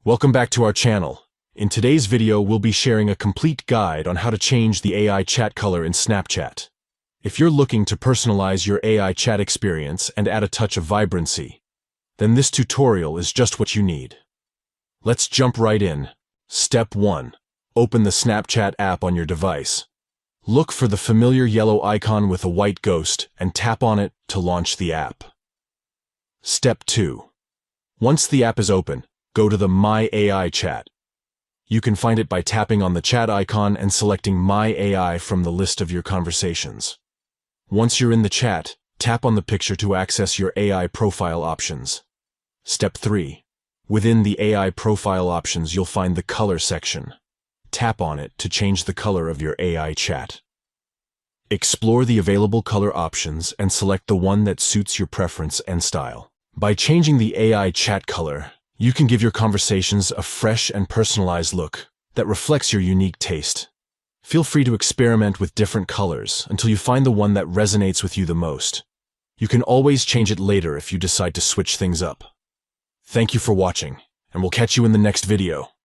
Welcome back to our channel. In today's video, we'll be sharing a complete guide on how to change the AI chat color in Snapchat. If you're looking to personalize your AI chat experience and add a touch of vibrancy, then this tutorial is just what you need. Let's jump right in. Step 1. Open the Snapchat app on your device. Look for the familiar yellow icon with a white ghost and tap on it to launch the app. Step 2. Once the app is open, go to the My AI chat. You can find it by tapping on the chat icon and selecting My AI from the list of your conversations. Once you're in the chat, tap on the picture to access your AI profile options. Step 3. Within the AI profile options, you'll find the color section. Tap on it to change the color of your AI chat. Explore the available color options and select the one that suits your preference and style. By changing the AI chat color, you can give your conversations a fresh and personalized look that reflects your unique taste. Feel free to experiment with different colors until you find the one that resonates with you the most. You can always change it later if you decide to switch things up. Thank you for watching, and we'll catch you in the next video.